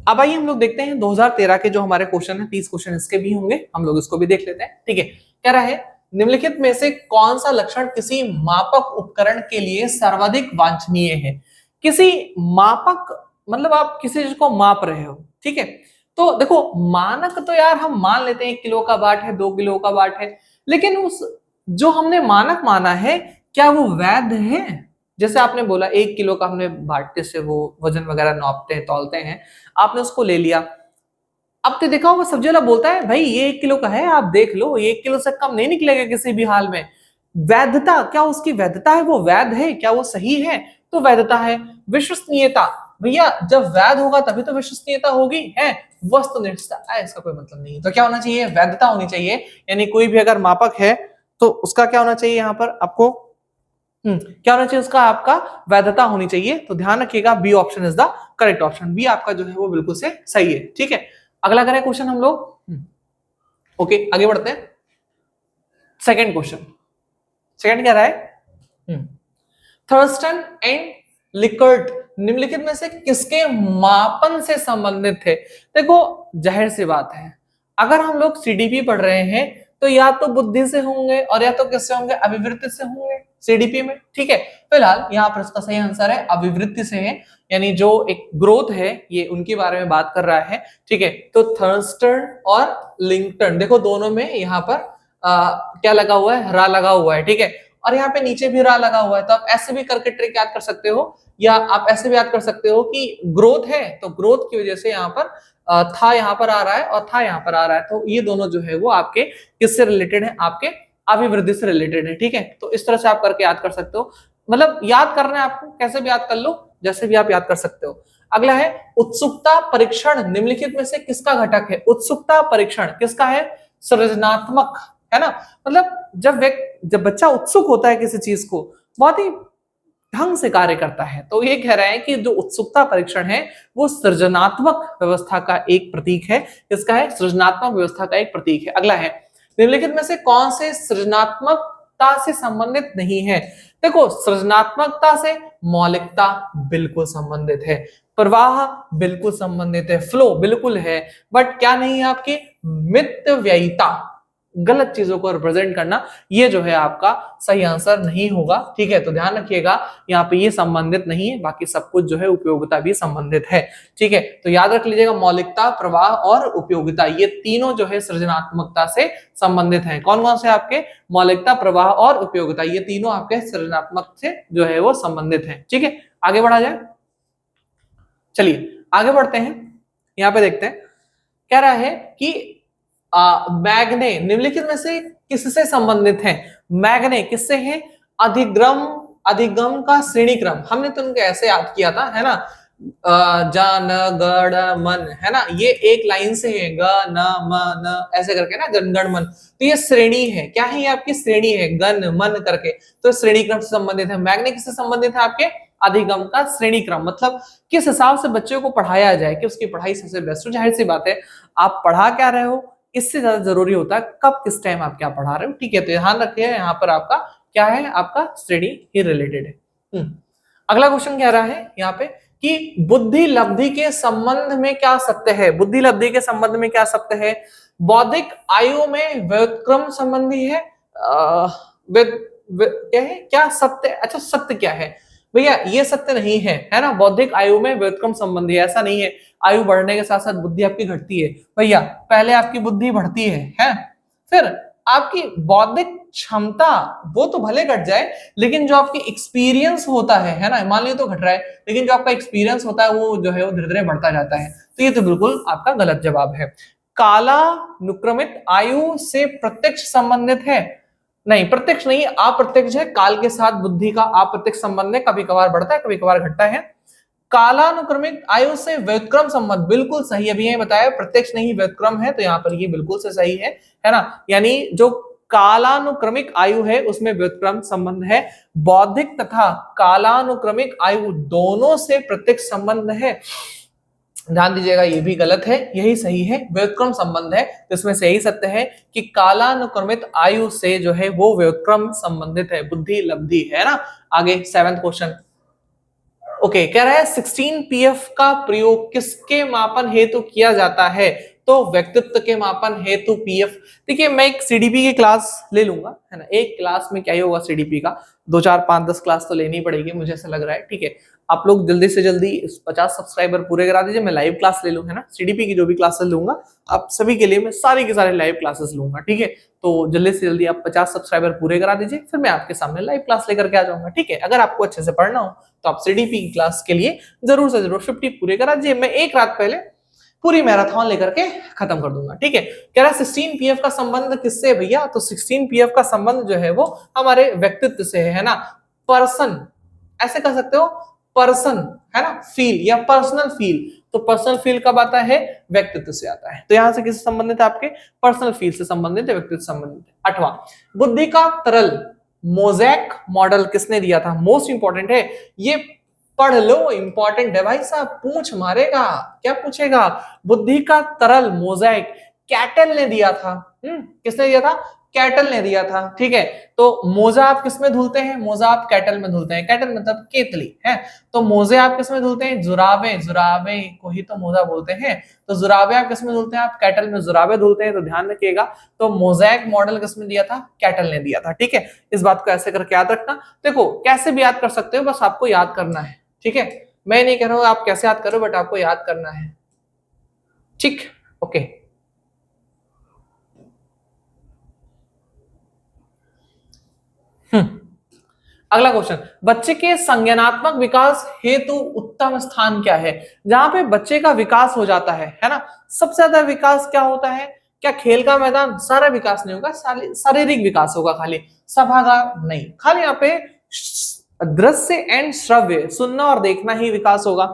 अब आइए हम लोग देखते हैं 2013 के जो हमारे क्वेश्चन है, 30 क्वेश्चन इसके भी होंगे, हम लोग इसको भी देख लेते हैं। ठीक है, कह रहा है निम्नलिखित में से कौन सा लक्षण किसी मापक उपकरण के लिए सर्वाधिक वांछनीय है। किसी मापक मतलब आप किसी चीज को माप रहे हो, ठीक है, तो देखो मानक तो यार हम मान लेते हैं 1 किलो का बाट है, 2 किलो का बाट है, लेकिन उस जो हमने मानक माना है क्या वो वैध है। जैसे आपने बोला 1 किलो का हमने बाटने से वो वजन वगैरह नापते हैं, तौलते हैं, आपने उसको ले लिया। अब तो देखा होगा सब्जी वाला बोलता है भाई ये 1 किलो का है, आप देख लो, ये 1 किलो से कम नहीं निकलेगा किसी भी हाल में। वैधता, क्या उसकी वैधता है, वो वैध है, क्या वो सही है, तो वैधता है। विश्वसनीयता, भैया जब वैध होगा तभी तो विश्वसनीयता होगी, है। वस्तुनिष्ठता इसका कोई मतलब नहीं है, तो क्या होना चाहिए, वैधता होनी चाहिए। यानी कोई भी अगर मापक है तो उसका क्या होना चाहिए यहाँ पर आपको, क्या होना चाहिए उसका, आपका वैधता होनी चाहिए। तो ध्यान रखिएगा B option is the correct option, B आपका जो है वो बिल्कुल से सही है। ठीक है, अगला करें क्वेश्चन हम लोग। ओके आगे बढ़ते हैं। सेकंड क्वेश्चन, सेकंड क्या रहा है, थर्स्टन एंड लिकर्ट निम्नलिखित में से किसके मापन से संबंधित थे। देखो जाहिर सी बात है, अगर हम लोग सीडीपी पढ़ रहे हैं तो या तो बुद्धि से होंगे और या तो किससे होंगे, अभिवृत्ति से होंगे सीडीपी में। ठीक है, फिलहाल यहाँ पर इसका सही आंसर है अभिवृत्ति से है, यानी जो एक ग्रोथ है ये उनके बारे में बात कर रहा है। ठीक है, तो थर्स्टन और लिंकटन देखो दोनों में यहाँ पर क्या लगा हुआ है, रा लगा हुआ है। ठीक है, और यहाँ पे नीचे भी रा लगा हुआ है, तो आप ऐसे भी करके ट्रिक याद कर सकते हो, या आप ऐसे भी याद कर सकते हो कि ग्रोथ है तो ग्रोथ की वजह से यहाँ पर था यहाँ पर आ रहा है और था यहाँ पर आ रहा है, तो ये दोनों जो है वो आपके किससे रिलेटेड है, आपके अभिवृद्धि से रिलेटेड है। ठीक है, तो इस तरह से आप करके याद कर सकते हो, मतलब याद करना है आपको, कैसे भी याद कर लो, जैसे भी आप याद कर सकते हो। अगला है उत्सुकता परीक्षण निम्नलिखित में से किसका घटक है। उत्सुकता परीक्षण किसका है, सृजनात्मक, है ना। मतलब जब बच्चा उत्सुक होता है किसी चीज को, बहुत ही ढंग से कार्य करता है, तो ये कह रहे हैं कि जो उत्सुकता परीक्षण है वो सृजनात्मक व्यवस्था का एक प्रतीक है। इसका है सृजनात्मक व्यवस्था का एक प्रतीक है। अगला है निम्नलिखित में से कौन से सृजनात्मकता से संबंधित नहीं है। देखो सृजनात्मकता से मौलिकता बिल्कुल संबंधित है, प्रवाह बिल्कुल संबंधित है, फ्लो बिल्कुल है, बट क्या नहीं है आपकी मितव्ययिता, गलत चीजों को रिप्रेजेंट करना, ये जो है आपका सही आंसर नहीं होगा। ठीक है, तो ध्यान रखिएगा यहाँ पे ये संबंधित नहीं है, बाकी सब कुछ जो है उपयोगिता भी संबंधित है। ठीक है, तो याद रख लीजिएगा मौलिकता, प्रवाह और उपयोगिता ये तीनों जो है सृजनात्मकता से संबंधित हैं। कौन कौन से आपके, मौलिकता, प्रवाह और उपयोगिता, ये तीनों आपके सृजनात्मक से जो है वो संबंधित हैं। ठीक है, आगे बढ़ा जाए, चलिए आगे बढ़ते हैं। यहाँ पे देखते हैं, कह रहा है कि मैग्ने निम्नलिखित में से किससे संबंधित है। मैग्ने किससे है, अधिगम, अधिगम का श्रेणी क्रम, हमने तो उनको ऐसे याद किया था, है ना, जन गण मन, है ना, ये एक लाइन से है, ग न म न ऐसे करके ना, जनगण मन, तो ये श्रेणी है, क्या है, ये आपकी श्रेणी है, गण मन करके, तो श्रेणी क्रम से संबंधित है। मैग्ने किससे संबंधित है, आपके अधिगम का श्रेणी क्रम, मतलब किस हिसाब से बच्चों को पढ़ाया जाए कि उसकी पढ़ाई सबसे बेस्ट हो। जाहिर सी बात है आप पढ़ा क्या रहे हो इससे ज्यादा जरूरी होता है कब किस टाइम आप क्या पढ़ा रहे हो। ठीक है, तो ध्यान रखिए यहाँ पर आपका क्या है, आपका श्रेणी ही रिलेटेड है। अगला क्वेश्चन कह रहा है यहाँ पे कि बुद्धि लब्धि के संबंध में क्या सत्य है। बुद्धि लब्धि के संबंध में क्या सत्य है, बौद्धिक आयु में व्युत्क्रम संबंधी है, क्या है, क्या सत्य, अच्छा सत्य क्या है भैया, ये सत्य नहीं है ना, बौद्धिक आयु में व्युत्क्रम संबंधी है, ऐसा नहीं है। आयु बढ़ने के साथ साथ बुद्धि आपकी घटती है भैया, पहले आपकी बुद्धि बढ़ती है, फिर आपकी बौद्धिक क्षमता वो तो भले घट जाए, लेकिन जो आपकी एक्सपीरियंस होता है ना, मान लीजिए तो घट रहा है, लेकिन जो आपका एक्सपीरियंस होता है वो जो है वो धीरे धीरे बढ़ता जाता है, तो ये तो बिल्कुल आपका गलत जवाब है। कालानुक्रमित आयु से प्रत्यक्ष संबंधित है, नहीं प्रत्यक्ष नहीं, अप्रत्यक्ष है, काल के साथ बुद्धि का अप्रत्यक्ष संबंध है, कभी कभार बढ़ता है कभी कभार घटता है। कालानुक्रमिक आयु से व्युत्क्रम संबंध बिल्कुल सही, अभी ये बताया प्रत्यक्ष नहीं व्युत्क्रम है, तो यहाँ पर ये बिल्कुल से सही है ना, यानी जो कालानुक्रमिक आयु है उसमें व्युत्क्रम संबंध है। बौद्धिक तथा कालानुक्रमिक आयु दोनों से प्रत्यक्ष संबंध है, ध्यान दीजिएगा ये भी गलत है, यही सही है, व्युत्क्रम संबंध है, तो इसमें से यही सत्य है कि कालानुक्रमित आयु से जो है वो व्युत्क्रम संबंधित है, बुद्धि लब्धि, है ना। आगे 7th क्वेश्चन, ओके, कह रहा है 16 पीएफ का प्रयोग किसके मापन हेतु किया जाता है? तो व्यक्तित्व के मापन हेतु पीएफ। देखिए मैं एक सीडीपी की क्लास ले लूंगा, है ना, एक क्लास में क्या ही होगा सीडीपी का, 2 4 5 10 क्लास तो लेनी पड़ेगी मुझे ऐसा लग रहा है, ठीक है। आप लोग जल्दी से जल्दी 50 सब्सक्राइबर पूरे करा दीजिए, मैं लाइव क्लास ले लूं, है ना, सीडीपी की जो भी क्लासेस लूंगा आप सभी के लिए मैं सारी के सारे लाइव क्लासेस लूंगा, ठीक है। तो जल्दी से जल्दी आप 50 सब्सक्राइबर पूरे करा दीजिए, फिर मैं आपके सामने लाइव क्लास लेकर के आ जाऊंगा, ठीक है। अगर आपको अच्छे से पढ़ना हो तो आप सीडीपी की क्लास के लिए जरूर से जरूर 50 पूरे करा दीजिए, मैं एक रात पहले पूरी मैराथन लेकर के खत्म कर दूंगा, ठीक है। कह रहा है 16 पीएफ का संबंध किससे भैया? तो 16 पीएफ का संबंध जो है वो हमारे व्यक्तित्व से है ना, पर्सन, ऐसे कह सकते हो, पर्सन, है ना, फील या पर्सनल फील। तो पर्सनल फील कब आता है? व्यक्तित्व से आता है। तो यहां से किससे संबंधित है? आपके पर्सनल फील से संबंधित है, व्यक्तित्व से संबंधित है। 8वां, बुद्धि का तरल मोज़ेक मॉडल किसने दिया था? मोस्ट इंपॉर्टेंट है ये, पढ़ लो, इंपॉर्टेंट है भाई साहब, पूछ मारेगा, क्या पूछेगा? बुद्धि का तरल मोज़ेक कैटल ने दिया था। किसने दिया था? कैटल ने दिया था, ठीक है। तो मोजा आप किसमें धुलते हैं? मोजा आप कैटल में धुलते हैं, कैटल मतलब केतली है। तो मोजे आप किसमें धुलते हैं? जुराबे, जुराबे को ही तो मोजा बोलते हैं। तो जुराबे आप किसमें धुलते हैं? आप कैटल में जुराबे धुलते हैं, तो ध्यान रखिएगा। तो मोज़ेक मॉडल किसने दिया था? कैटल ने दिया था, ठीक है। इस बात को ऐसे करके याद रखना। देखो कैसे भी याद कर सकते हो, बस आपको याद करना है, ठीक है। मैं नहीं कह रहा हूं आप कैसे याद करो, बट आपको याद करना है, ठीक, ओके। अगला क्वेश्चन, बच्चे के संज्ञानात्मक विकास हेतु उत्तम स्थान क्या है? जहां पे बच्चे का विकास हो जाता है ना। सबसे ज्यादा विकास क्या होता है? क्या खेल का मैदान? सारा विकास नहीं होगा, शारीरिक विकास होगा खाली, सभागार नहीं, खाली यहाँ पे दृश्य एंड श्रव्य, सुनना और देखना ही विकास होगा।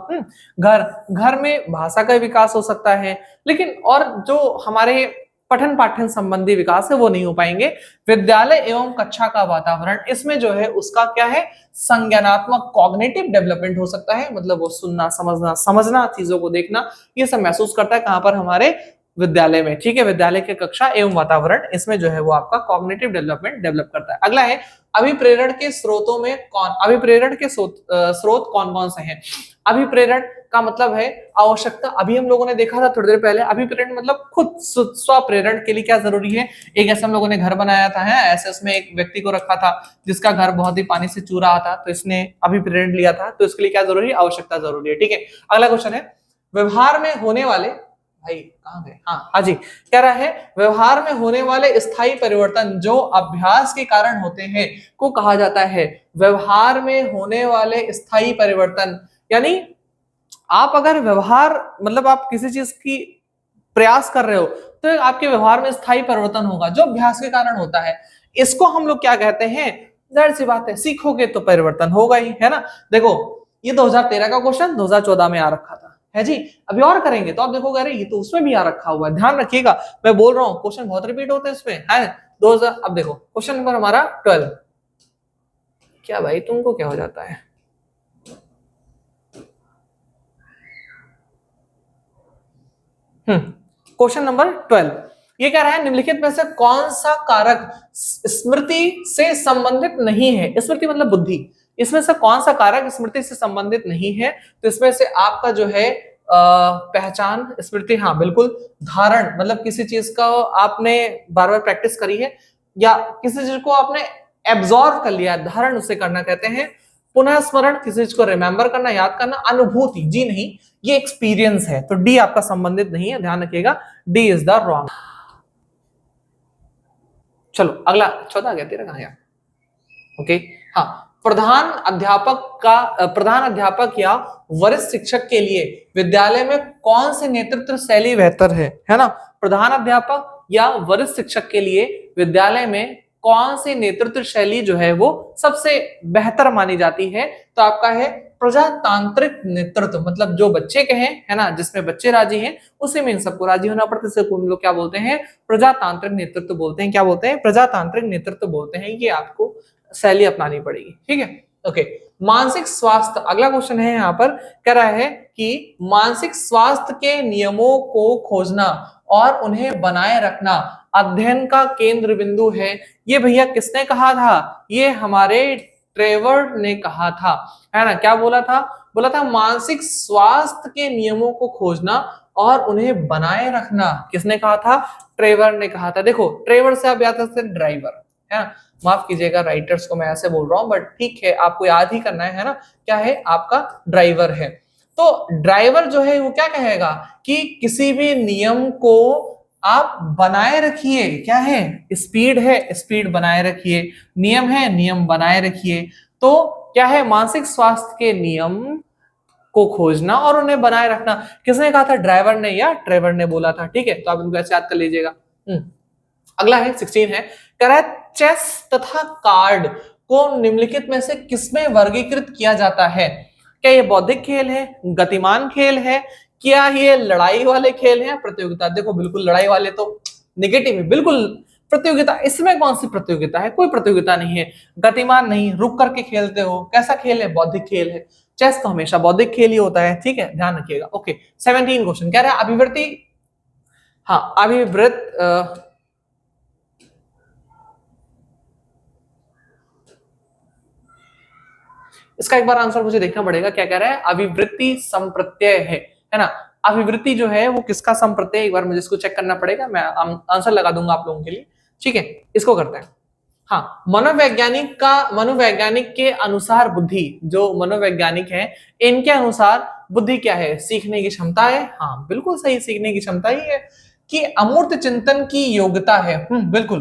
घर, घर में भाषा का विकास हो सकता है, लेकिन और जो हमारे पठन पाठन संबंधी विकास है वो नहीं हो पाएंगे। विद्यालय एवं कक्षा का वातावरण, इसमें जो है उसका क्या है? संज्ञानात्मक कॉग्निटिव डेवलपमेंट हो सकता है, मतलब वो सुनना, समझना, समझना, चीजों को देखना, ये सब महसूस करता है कहां पर? हमारे विद्यालय में, ठीक है। विद्यालय के कक्षा एवं वातावरण, इसमें जो है वो आपका कॉग्निटिव डेवलपमेंट डेवलप करता है। अगला है, अभिप्रेरण के स्रोतों में कौन, अभिप्रेरण के स्रोत कौन कौन से हैं? अभिप्रेरण का मतलब है आवश्यकता, अभी हम लोगों ने देखा था थोड़ी देर पहले, अभिप्रेरण मतलब खुद स्वप्रेरण के लिए क्या जरूरी है? एक ऐसे हम लोगों ने घर बनाया था, है ऐसे, उसमें एक व्यक्ति को रखा था जिसका घर बहुत ही पानी से चू रहा था, तो इसने अभिप्रेरण लिया था, तो इसके लिए क्या जरूरी है? आवश्यकता जरूरी है, ठीक है। अगला क्वेश्चन है, व्यवहार में होने वाले, भाई कहां गए, हाँ हाँ जी, कह रहा है व्यवहार में होने वाले स्थायी परिवर्तन जो अभ्यास के कारण होते हैं को कहा जाता है? व्यवहार में होने वाले स्थायी परिवर्तन, यानी आप अगर व्यवहार, मतलब आप किसी चीज की प्रयास कर रहे हो तो आपके व्यवहार में स्थायी परिवर्तन होगा जो अभ्यास के कारण होता है। इसको हम लोग क्या कहते हैं? जाहिर सी बात है, सीखोगे तो परिवर्तन होगा ही, है ना। देखो ये 2013 का क्वेश्चन 2014 में आ रखा था, है जी। अभी और करेंगे तो आप देखोगे अरे ये तो उसमें भी आ रखा हुआ है, ध्यान रखिएगा, मैं बोल रहा हूँ क्वेश्चन बहुत रिपीट होते हैं इसमें, है 2000। अब देखो क्वेश्चन नंबर हमारा 12, क्या भाई तुमको क्या हो जाता है? क्वेश्चन नंबर 12 ये कह रहा है, निम्नलिखित में से कौन सा कारक स्मृति से संबंधित नहीं है? स्मृति मतलब बुद्धि, इसमें से कौन सा कारक स्मृति से संबंधित नहीं है? तो इसमें से आपका जो है पहचान, स्मृति, हाँ बिल्कुल। धारण मतलब किसी चीज का आपने बार बार प्रैक्टिस करी है या किसी चीज को आपने एब्जॉर्व कर लिया, धारण उसे करना कहते हैं। पुनः स्मरण, किसी चीज को रिमेंबर करना, याद करना। अनुभूति, जी नहीं, ये एक्सपीरियंस है, तो डी आपका संबंधित नहीं है, ध्यान रखिएगा, डी इज द रॉन्ग। चलो अगला 14 गया, 13 कहां गया? ओके, हाँ, प्रधान अध्यापक या वरिष्ठ शिक्षक के लिए विद्यालय में कौन सी नेतृत्व शैली बेहतर है ना। प्रधान अध्यापक या वरिष्ठ शिक्षक के लिए विद्यालय में कौन सी नेतृत्व शैली जो है वो सबसे बेहतर मानी जाती है? तो आपका है प्रजातांत्रिक नेतृत्व, मतलब जो बच्चे कहें, है ना, जिसमें बच्चे राजी हैं उसी में इन सबको राजी होना पड़ता है। हम लोग क्या बोलते हैं? प्रजातांत्रिक नेतृत्व बोलते हैं। क्या बोलते हैं? प्रजातांत्रिक नेतृत्व बोलते हैं। ये आपको शैली अपनानी पड़ेगी, ठीक है, ओके। मानसिक स्वास्थ्य, अगला क्वेश्चन है यहाँ पर, कह रहा है कि मानसिक स्वास्थ्य के नियमों को खोजना और उन्हें बनाए रखना अध्ययन का केंद्र बिंदु है। ये भैया किसने कहा था? ये हमारे ट्रेवर ने कहा था, है ना। क्या बोला था? बोला था मानसिक स्वास्थ्य के नियमों को खोजना और उन्हें बनाए रखना। किसने कहा था? ट्रेवर ने कहा था। देखो ट्रेवर से आप याद करते हैं ड्राइवर, है ना, माफ कीजिएगा राइटर्स को मैं ऐसे बोल रहा हूं, बट ठीक है आपको याद ही करना है ना, क्या है आपका ड्राइवर है। तो ड्राइवर जो है वो क्या कहेगा कि किसी भी नियम को आप बनाए रखिए, क्या है, स्पीड है स्पीड बनाए रखिए, नियम है नियम बनाए रखिए। तो क्या है, मानसिक स्वास्थ्य के नियम को खोजना और उन्हें बनाए रखना। किसने कहा था? ड्राइवर ने या ट्रेवर ने बोला था। ठीक है, तो आप इनको ऐसे याद कर लीजिएगा। अगला है 16 है, कह रहा है चेस तथा कार्ड को निम्नलिखित में से किसमें वर्गीकृत किया जाता है? क्या ये बौद्धिक खेल है, गतिमान खेल है, क्या ये लड़ाई वाले खेल हैं, प्रतियोगिता? देखो बिल्कुल लड़ाई वाले तो निगेटिव है, बिल्कुल प्रतियोगिता। इसमें कौन सी प्रतियोगिता है? कोई प्रतियोगिता नहीं है। गतिमान नहीं, रुक करके खेलते हो, कैसा खेल है? बौद्धिक खेल है। चेस तो हमेशा बौद्धिक खेल ही होता है। ठीक है, ध्यान रखिएगा। ओके 17 क्वेश्चन कह रहा है अभिवृत्ति, हाँ अभिवृत्त इसका एक बार आंसर मुझे देखना पड़ेगा। क्या कह रहा है? अभिवृत्ति संप्रत्यय है ना। अभिवृत्ति जो है वो किसका संप्रत्यय, एक बार मुझे इसको चेक करना पड़ेगा, मैं आंसर लगा दूंगा आप लोगों के लिए। ठीक है, इसको करते हैं। हाँ, मनोवैज्ञानिक के अनुसार बुद्धि, जो मनोवैज्ञानिक है इनके अनुसार बुद्धि क्या है? सीखने की क्षमता है। हाँ बिल्कुल सही, सीखने की क्षमता ही है। कि अमूर्त चिंतन की योग्यता है। बिल्कुल,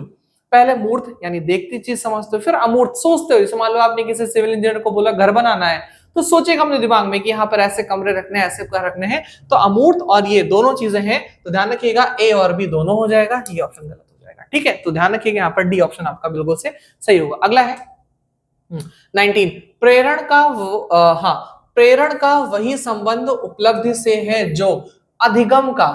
पहले मूर्त यानी देखती चीज समझते हो, फिर अमूर्त सोचते हो। जैसे मान लो आपने किसी सिविल इंजीनियर को बोला घर बनाना है, तो सोचेगा अपने दिमाग में कि यहाँ पर ऐसे कमरे रखने हैं, ऐसे रखने हैं। तो अमूर्त और ये दोनों चीजें हैं, तो ध्यान रखिएगा ए और बी दोनों हो जाएगा, ये ऑप्शन गलत हो जाएगा। ठीक है, तो ध्यान रखिएगा यहाँ पर डी ऑप्शन आपका बिल्कुल से सही होगा। अगला है 19, प्रेरण का वही संबंध उपलब्धि से है जो अधिगम का,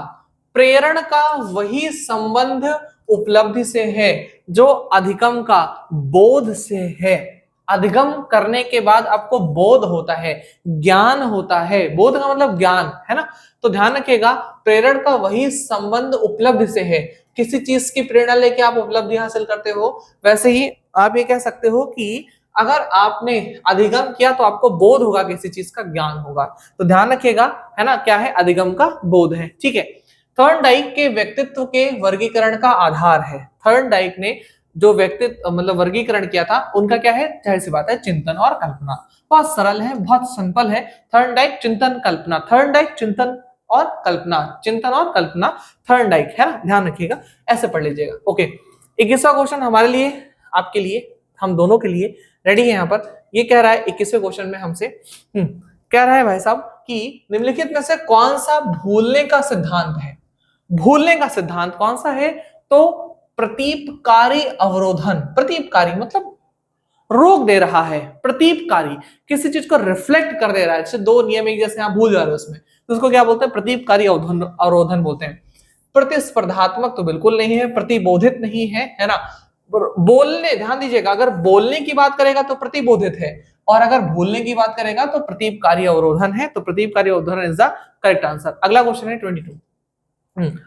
प्रेरण का वही संबंध उपलब्धि से है जो अधिगम का बोध से है। अधिगम करने के बाद आपको बोध होता है, ज्ञान होता है। बोध का मतलब ज्ञान है ना। तो ध्यान रखिएगा प्रेरण का वही संबंध उपलब्धि से है। किसी चीज की प्रेरणा लेके आप उपलब्धि हासिल करते हो, वैसे ही आप ये कह सकते हो कि अगर आपने अधिगम किया तो आपको बोध होगा, किसी चीज का ज्ञान होगा। तो ध्यान रखिएगा, है ना, क्या है? अधिगम का बोध है। ठीक है, थॉर्नडाइक के व्यक्तित्व के वर्गीकरण का आधार है। थॉर्नडाइक ने जो व्यक्तित्व मतलब वर्गीकरण किया था, उनका क्या है? जाहिर सी बात है चिंतन और कल्पना। बहुत सरल है, बहुत सिंपल है। थॉर्नडाइक चिंतन कल्पना, थॉर्नडाइक चिंतन और कल्पना, चिंतन और कल्पना, थॉर्नडाइक, है ना, ध्यान रखिएगा, ऐसे पढ़ लीजिएगा। ओके 21वां क्वेश्चन हमारे लिए, आपके लिए, हम दोनों के लिए रेडी है यहाँ पर। ये कह रहा है 21वें क्वेश्चन में हमसे कह रहा है भाई साहब कि निम्नलिखित में से कौन सा भूलने का सिद्धांत है? भूलने का सिद्धांत कौन सा है? तो प्रतीपकारी अवरोधन। प्रतीपकारी मतलब रोक दे रहा है, प्रतीपकारी किसी चीज को रिफ्लेक्ट कर दे रहा है। जैसे दो नियम एक जैसे आप भूल जा रहे हो उसमें, तो उसको क्या बोलते हैं? प्रतीपकारी अवरोधन बोलते हैं। प्रतिस्पर्धात्मक तो बिल्कुल नहीं है, प्रतिबोधित नहीं है ना। बोलने, ध्यान दीजिएगा, अगर बोलने की बात करेगा तो प्रतिबोधित है, और अगर भूलने की बात करेगा तो प्रतीपकारी अवरोधन है। तो प्रतीपकारी अवरोधन इज द करेक्ट आंसर। अगला क्वेश्चन है 22।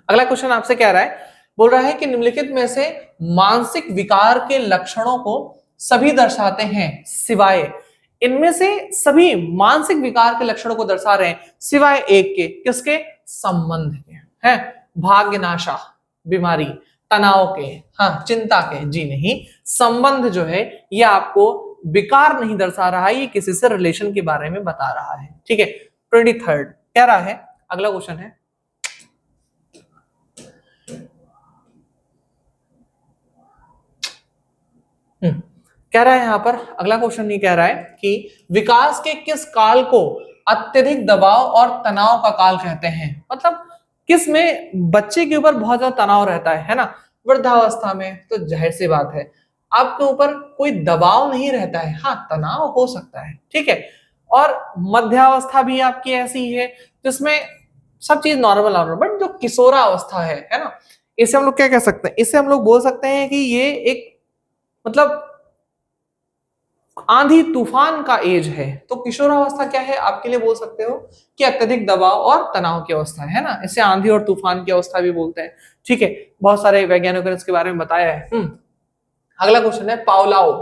अगला क्वेश्चन आपसे कह रहा है, बोल रहा है कि निम्नलिखित में से मानसिक विकार के लक्षणों को सभी दर्शाते हैं सिवाय, इनमें से सभी मानसिक विकार के लक्षणों को दर्शा रहे हैं सिवाय एक के। किसके? संबंध के, हैं, भाग्यनाशा, बीमारी, तनाव के, हाँ चिंता के, जी नहीं, संबंध जो है ये आपको विकार नहीं दर्शा रहा है, ये किसी से रिलेशन के बारे में बता रहा है। ठीक है, 23 कह रहा है, अगला क्वेश्चन है कह रहा है यहां पर, अगला क्वेश्चन ये कह रहा है कि विकास के किस काल को अत्यधिक दबाव और तनाव का काल कहते हैं? मतलब किस में बच्चे के ऊपर बहुत ज्यादा तनाव रहता है ना। वृद्धावस्था में तो जाहिर सी बात है आपके ऊपर कोई दबाव नहीं रहता है, हाँ तनाव हो सकता है, ठीक है। और मध्यावस्था भी आपकी ऐसी है जिसमें सब चीज नॉर्मल नॉर्मल, बट जो किशोरावस्था है ना, इसे हम लोग क्या कह सकते हैं? इसे हम लोग बोल सकते हैं कि ये एक मतलब आंधी तूफान का एज है। तो किशोरावस्था क्या है आपके लिए? बोल सकते हो कि अत्यधिक दबाव और तनाव की अवस्था है ना, इसे आंधी और तूफान की अवस्था भी बोलते हैं। ठीक है, बहुत सारे वैज्ञानिकों ने इसके बारे में बताया है। अगला क्वेश्चन है पावलाओ।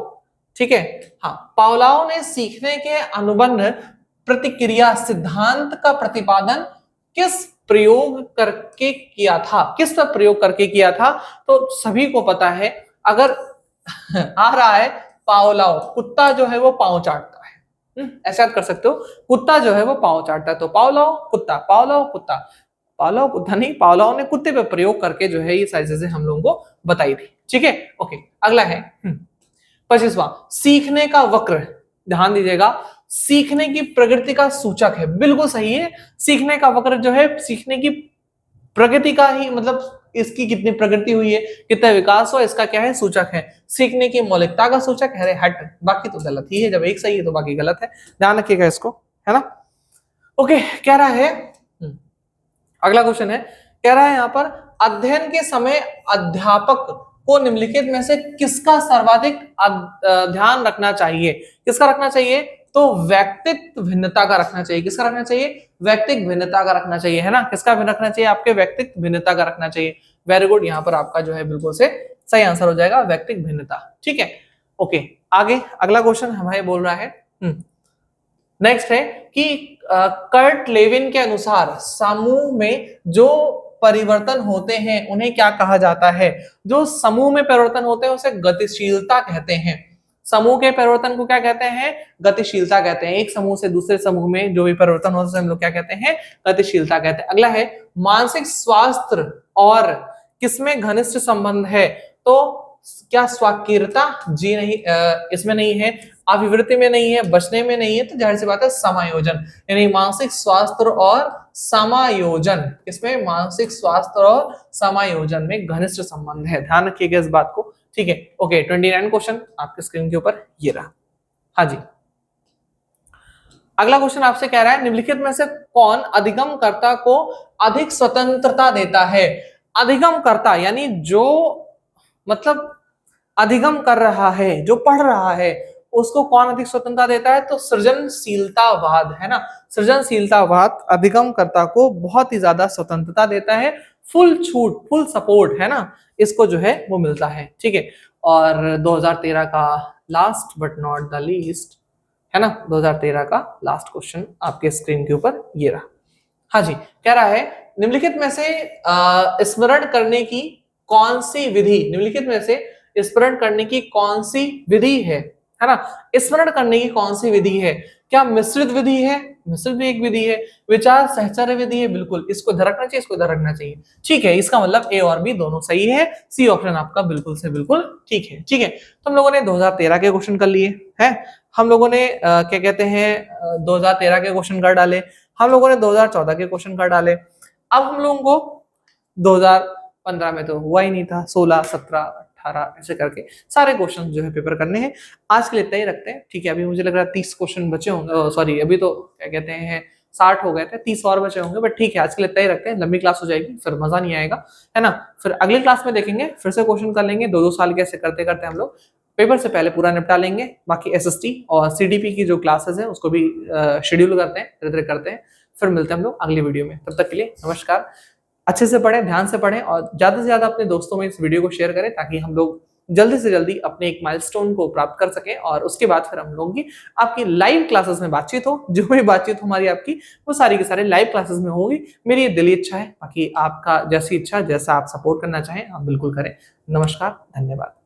ठीक है, हाँ, पावलाओ ने सीखने के अनुबंध प्रतिक्रिया सिद्धांत का प्रतिपादन किस प्रयोग करके किया था? किस पर प्रयोग करके किया था? तो सभी को पता है, अगर आ रहा है पावलाव, कुत्ता जो है वो पांव चाटता है, ऐसा याद कर सकते हो, कुत्ता जो है वो पांव चाटता है, तो पावलाव कुत्ता, पावलाव कुत्ता, पावलाव कुत्ता नहीं, पावलाव ने कुत्ते पे प्रयोग करके जो है ये सारी चीजें हम लोगों को बताई थी। ठीक है, ओके। अगला है 25वां, सीखने का वक्र। ध्यान दीजिएगा, सीखने की प्रगति का सूचक है, बिल्कुल सही है। सीखने का वक्र जो है सीखने की प्रगति का ही, मतलब इसकी कितनी प्रगति हुई है, कितना विकास हुआ, इसका क्या है, सूचक है। सीखने की मौलिकता का सूचक है, अरे हट, बाकी तो गलत ही है, जब एक सही है तो बाकी गलत है, ध्यान रखिएगा इसको, है ना। ओके, कह रहा है अगला क्वेश्चन है, कह रहा है यहां पर, अध्ययन के समय अध्यापक को निम्नलिखित में से किसका सर्वाधिक ध्यान रखना चाहिए? किसका रखना चाहिए? तो व्यक्तित्व भिन्नता का रखना चाहिए। किसका रखना चाहिए? व्यक्तित्व भिन्नता का रखना चाहिए, है ना। किसका रखना चाहिए? आपके व्यक्तित्व भिन्नता का रखना चाहिए। वेरी गुड, यहाँ पर आपका जो है बिल्कुल से सही आंसर हो जाएगा, व्यक्तित्व भिन्नता। ठीक है, ओके। आगे अगला क्वेश्चन हमारे बोल रहा है, नेक्स्ट है कि कर्ट लेविन के अनुसार समूह में जो परिवर्तन होते हैं उन्हें क्या कहा जाता है? जो समूह में परिवर्तन होते हैं उसे गतिशीलता कहते हैं। समूह के परिवर्तन को क्या कहते हैं? गतिशीलता कहते हैं। एक समूह से दूसरे समूह में जो भी परिवर्तन होता है हम लोग क्या कहते हैं? गतिशीलता कहते हैं। अगला है, मानसिक स्वास्थ्य और किसमें घनिष्ठ संबंध है? तो क्या स्वाकीरता? जी नहीं, इसमें नहीं है। अभिवृत्ति में नहीं है, बचने में नहीं है, तो जाहिर सी बात है समायोजन, यानी मानसिक स्वास्थ्य और समायोजन, इसमें मानसिक स्वास्थ्य और समायोजन में घनिष्ठ संबंध है। ध्यान रखिएगा इस बात को। ठीक है, ओके। 29 क्वेश्चन आपके स्क्रीन के ऊपर ये रहा। हाँ जी, अगला क्वेश्चन आपसे कह रहा है, निम्नलिखित में से कौन अधिगमकर्ता को अधिक स्वतंत्रता देता है? अधिगमकर्ता यानी जो मतलब अधिगम कर रहा है, जो पढ़ रहा है, उसको कौन अधिक स्वतंत्रता देता है? तो सृजनशीलतावाद, है ना। सृजनशीलतावाद अधिगमकर्ता को बहुत ही ज्यादा स्वतंत्रता देता है, फुल छूट, फुल सपोर्ट, है ना, इसको जो है वो मिलता है। ठीक है, और 2013 का last but not the least, है ना, 2013 का लास्ट क्वेश्चन आपके स्क्रीन के ऊपर ये रहा। हाँ जी, कह रहा है, निम्नलिखित में से स्मरण करने की कौन सी विधि, निम्नलिखित में से स्मरण करने की कौन सी विधि है ना। स्मरण करने की कौन सी विधि है? क्या मिश्रित विधि है? मिश्रित भी एक विधि है। विचार सहचर्य विधि है, बिल्कुल, इसको इधर रखना चाहिए, इसको इधर रखना चाहिए। ठीक है, इसका मतलब ए और बी दोनों सही है, सी ऑप्शन आपका बिल्कुल से बिल्कुल ठीक है। ठीक है, तो हम लोगों ने 2013 के क्वेश्चन कर लिए हैं, हम लोगों ने क्या कहते हैं 2013 के क्वेश्चन कर डाले, हम लोगों ने 2014 के क्वेश्चन कर डाले। अब हम लोगों को 2015 में तो हुआ ही नहीं था, 16, 17, 18 ऐसे करके सारे क्वेश्चन जो है पेपर करने हैं। आज के लिए इतना ही रखते हैं। ठीक है, अभी मुझे लग रहा है 30 क्वेश्चन बचे होंगे, सॉरी अभी तो क्या कहते हैं 60 हो गए थे, 30 और बचे होंगे, बट ठीक है, आज के लिए इतना ही रखते हैं। लंबी क्लास हो जाएगी, फिर मजा नहीं आएगा, है ना। फिर अगली क्लास में देखेंगे, फिर से क्वेश्चन कर लेंगे, 2-2 साल के ऐसे करते करते हम लोग पेपर से पहले पूरा निपटा लेंगे। बाकी एसएसटी और सीडीपी की जो क्लासेस है उसको भी शेड्यूल करते हैं, धीरे धीरे करते हैं। फिर मिलते हैं हम लोग अगली वीडियो में, तब तक के लिए नमस्कार। अच्छे से पढ़ें, ध्यान से पढ़ें, और ज्यादा से ज्यादा अपने दोस्तों में इस वीडियो को शेयर करें, ताकि हम लोग जल्दी से जल्दी अपने एक माइलस्टोन को प्राप्त कर सकें, और उसके बाद फिर हम लोगों की आपकी लाइव क्लासेस में बातचीत हो। जो भी बातचीत हमारी आपकी, वो सारी की सारी लाइव क्लासेस में होगी। मेरी ये दिली इच्छा है, बाकी आपका जैसी इच्छा, जैसा आप सपोर्ट करना चाहें आप बिल्कुल करें। नमस्कार, धन्यवाद।